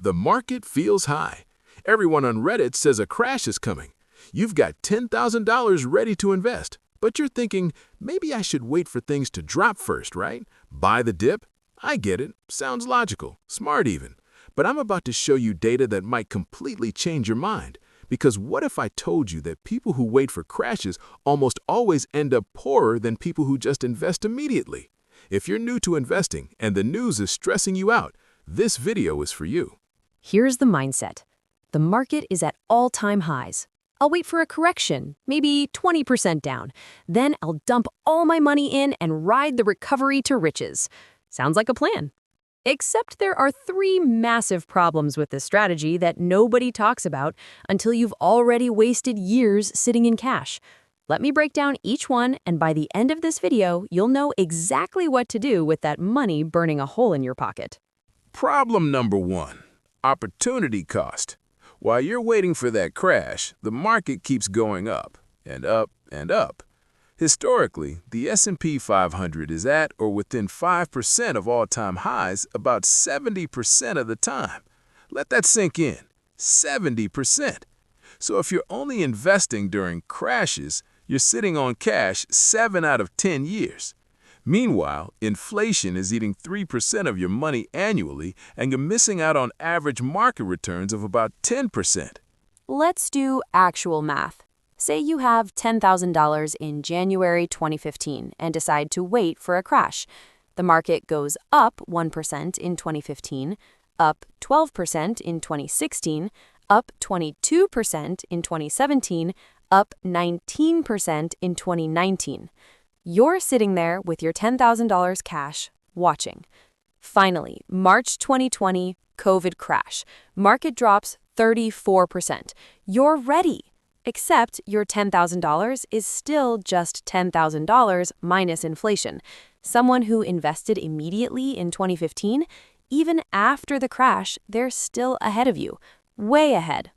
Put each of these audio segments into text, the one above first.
The market feels high. Everyone on Reddit says a crash is coming. You've got $10,000 ready to invest, but you're thinking, maybe I should wait for things to drop first, right? Buy the dip? I get it. Sounds logical, smart even. But I'm about to show you data that might completely change your mind. Because what if I told you that people who wait for crashes almost always end up poorer than people who just invest immediately? If you're new to investing and the news is stressing you out, this video is for you. Here's the mindset. The market is at all-time highs. I'll wait for a correction, maybe 20% down. Then I'll dump all my money in and ride the recovery to riches. Sounds like a plan. Except there are 3 massive problems with this strategy that nobody talks about until you've already wasted years sitting in cash. Let me break down each one, and by the end of this video, you'll know exactly what to do with that money burning a hole in your pocket. Problem number 1, opportunity cost. While you're waiting for that crash, the market keeps going up and up and up. Historically, the S&P 500 is at or within 5% of all-time highs about 70% of the time. Let that sink in. 70%. So if you're only investing during crashes, you're sitting on cash 7 out of 10 years. Meanwhile, inflation is eating 3% of your money annually, and you're missing out on average market returns of about 10%. Let's do actual math. Say you have $10,000 in January 2015 and decide to wait for a crash. The market goes up 1% in 2015, up 12% in 2016, up 22% in 2017, up 19% in 2019. You're sitting there with your $10,000 cash, watching. Finally, March 2020, COVID crash. Market drops 34%. You're ready. Except your $10,000 is still just $10,000 minus inflation. Someone who invested immediately in 2015, even after the crash, they're still ahead of you. Way ahead.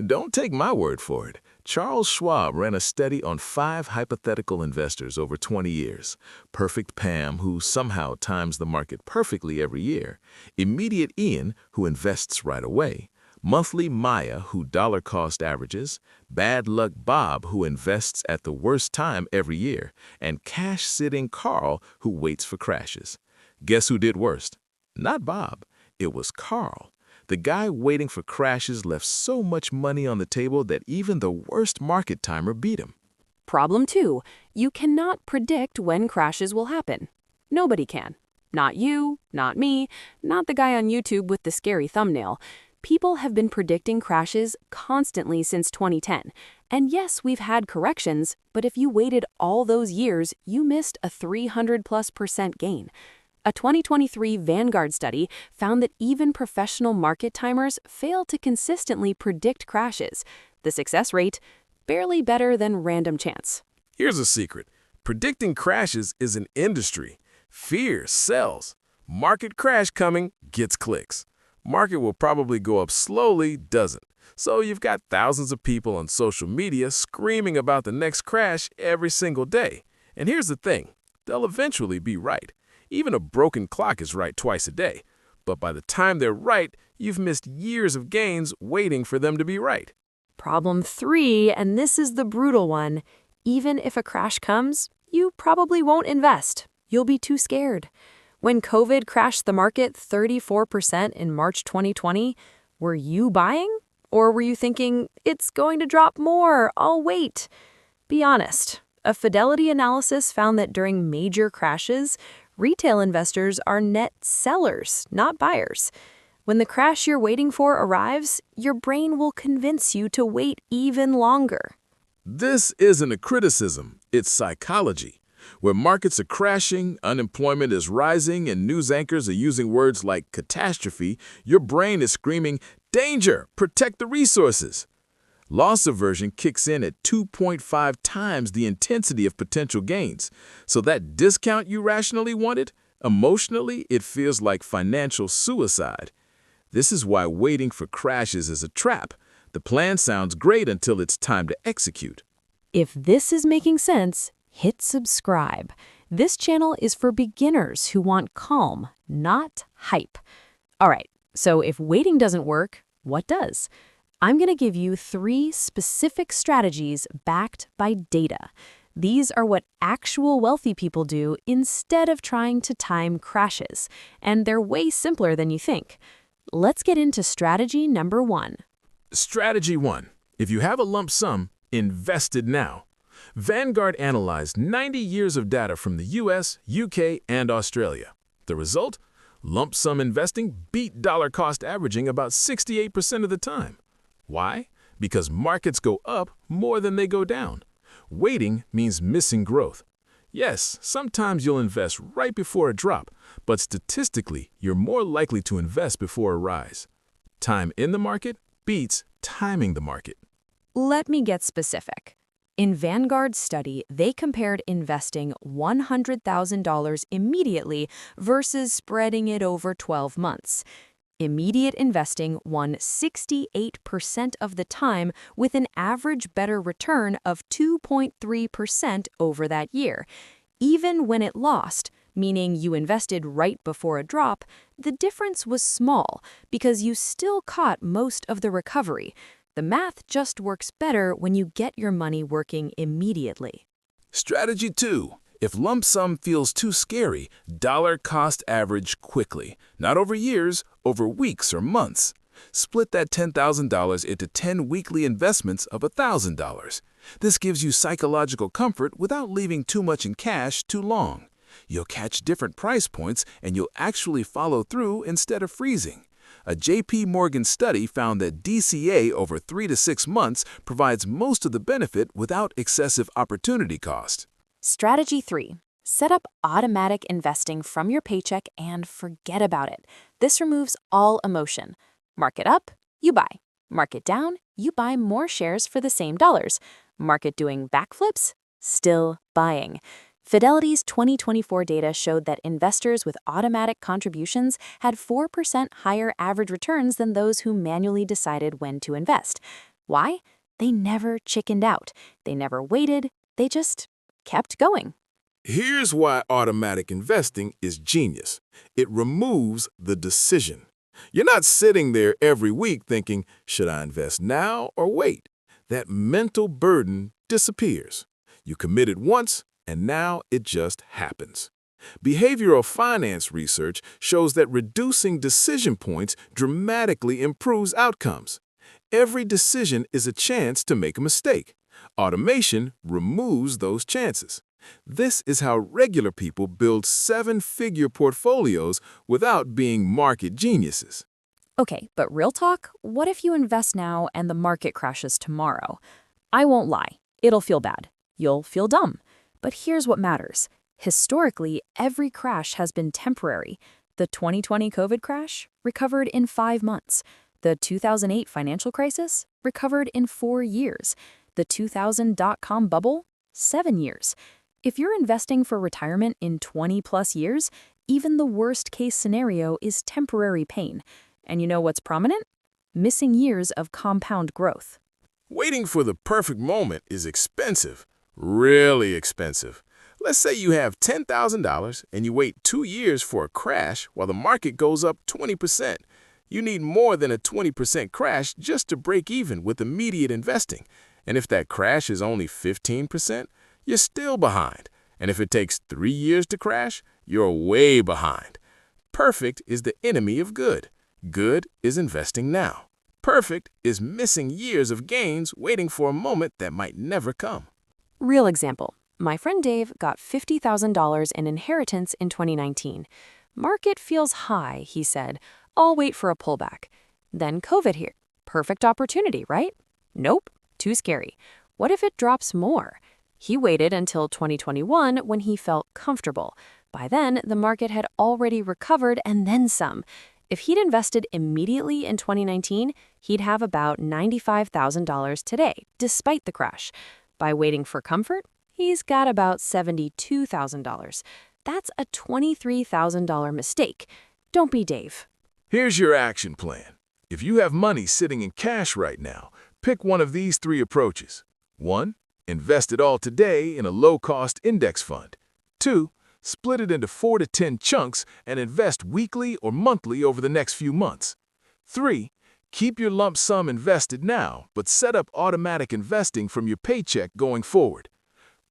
Don't take my word for it. Charles Schwab ran a study on 5 hypothetical investors over 20 years. Perfect Pam, who somehow times the market perfectly every year. Immediate Ian, who invests right away. Monthly Maya, who dollar cost averages. Bad Luck Bob, who invests at the worst time every year. And Cash Sitting Carl, who waits for crashes. Guess who did worst? Not Bob. It was Carl. The guy waiting for crashes left so much money on the table that even the worst market timer beat him. Problem 2. You cannot predict when crashes will happen. Nobody can. Not you, not me, not the guy on YouTube with the scary thumbnail. People have been predicting crashes constantly since 2010. And yes, we've had corrections, but if you waited all those years, you missed a 300+% gain. A 2023 Vanguard study found that even professional market timers fail to consistently predict crashes. The success rate, barely better than random chance. Here's a secret. Predicting crashes is an industry. Fear sells. Market crash coming gets clicks. Market will probably go up slowly, doesn't. So you've got thousands of people on social media screaming about the next crash every single day. And here's the thing. They'll eventually be right. Even a broken clock is right twice a day. But by the time they're right, you've missed years of gains waiting for them to be right. Problem 3, and this is the brutal one. Even if a crash comes, you probably won't invest. You'll be too scared. When COVID crashed the market 34% in March 2020, were you buying? Or were you thinking, it's going to drop more, I'll wait? Be honest. A Fidelity analysis found that during major crashes, retail investors are net sellers, not buyers. When the crash you're waiting for arrives, your brain will convince you to wait even longer. This isn't a criticism, it's psychology. Where markets are crashing, unemployment is rising, and news anchors are using words like catastrophe, your brain is screaming, danger, protect the resources. Loss aversion kicks in at 2.5 times the intensity of potential gains. So that discount you rationally wanted, emotionally, it feels like financial suicide. This is why waiting for crashes is a trap. The plan sounds great until it's time to execute. If this is making sense, hit subscribe. This channel is for beginners who want calm, not hype. All right, So if waiting doesn't work, what does? I'm going to give you 3 specific strategies backed by data. These are what actual wealthy people do instead of trying to time crashes, and they're way simpler than you think. Let's get into strategy number 1. Strategy 1. If you have a lump sum, invest it now. Vanguard analyzed 90 years of data from the US, UK, and Australia. The result? Lump sum investing beat dollar cost averaging about 68% of the time. Why? Because markets go up more than they go down. Waiting means missing growth. Yes, sometimes you'll invest right before a drop, but statistically, you're more likely to invest before a rise. Time in the market beats timing the market. Let me get specific. In Vanguard's study, they compared investing $100,000 immediately versus spreading it over 12 months. Immediate investing won 68% of the time with an average better return of 2.3% over that year. Even when it lost, meaning you invested right before a drop, the difference was small because you still caught most of the recovery. The math just works better when you get your money working immediately. Strategy 2. If lump sum feels too scary, dollar cost average quickly. Not over years, over weeks or months. Split that $10,000 into 10 weekly investments of $1,000. This gives you psychological comfort without leaving too much in cash too long. You'll catch different price points and you'll actually follow through instead of freezing. A J.P. Morgan study found that DCA over 3 to 6 months provides most of the benefit without excessive opportunity cost. Strategy 3. Set up automatic investing from your paycheck and forget about it. This removes all emotion. Market up, you buy. Market down, you buy more shares for the same dollars. Market doing backflips, still buying. Fidelity's 2024 data showed that investors with automatic contributions had 4% higher average returns than those who manually decided when to invest. Why? They never chickened out. They never waited. They just kept going. Here's why automatic investing is genius. It removes the decision. You're not sitting there every week thinking, should I invest now or wait? That mental burden disappears. You committed once, and now it just happens. Behavioral finance research shows that reducing decision points dramatically improves outcomes. Every decision is a chance to make a mistake. Automation removes those chances. This is how regular people build 7-figure portfolios without being market geniuses. Okay, but real talk, what if you invest now and the market crashes tomorrow? I won't lie, it'll feel bad. You'll feel dumb. But here's what matters. Historically, every crash has been temporary. The 2020 COVID crash recovered in 5 months. The 2008 financial crisis recovered in 4 years. The 2000 dot-com bubble, 7 years. If you're investing for retirement in 20-plus years, even the worst-case scenario is temporary pain. And you know what's prominent? Missing years of compound growth. Waiting for the perfect moment is expensive, really expensive. Let's say you have $10,000 and you wait 2 years for a crash while the market goes up 20%. You need more than a 20% crash just to break even with immediate investing. And if that crash is only 15%, you're still behind. And if it takes 3 years to crash, you're way behind. Perfect is the enemy of good. Good is investing now. Perfect is missing years of gains waiting for a moment that might never come. Real example. My friend Dave got $50,000 in inheritance in 2019. Market feels high, he said. I'll wait for a pullback. Then COVID here. Perfect opportunity, right? Nope, too scary. What if it drops more? He waited until 2021 when he felt comfortable. By then, the market had already recovered and then some. If he'd invested immediately in 2019, he'd have about $95,000 today, despite the crash. By waiting for comfort, he's got about $72,000. That's a $23,000 mistake. Don't be Dave. Here's your action plan. If you have money sitting in cash right now, pick one of these 3 approaches. 1. Invest it all today in a low-cost index fund. 2. Split it into 4 to 10 chunks and invest weekly or monthly over the next few months. 3. Keep your lump sum invested now, but set up automatic investing from your paycheck going forward.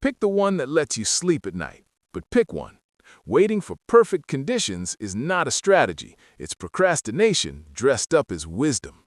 Pick the one that lets you sleep at night, but pick one. Waiting for perfect conditions is not a strategy. It's procrastination dressed up as wisdom.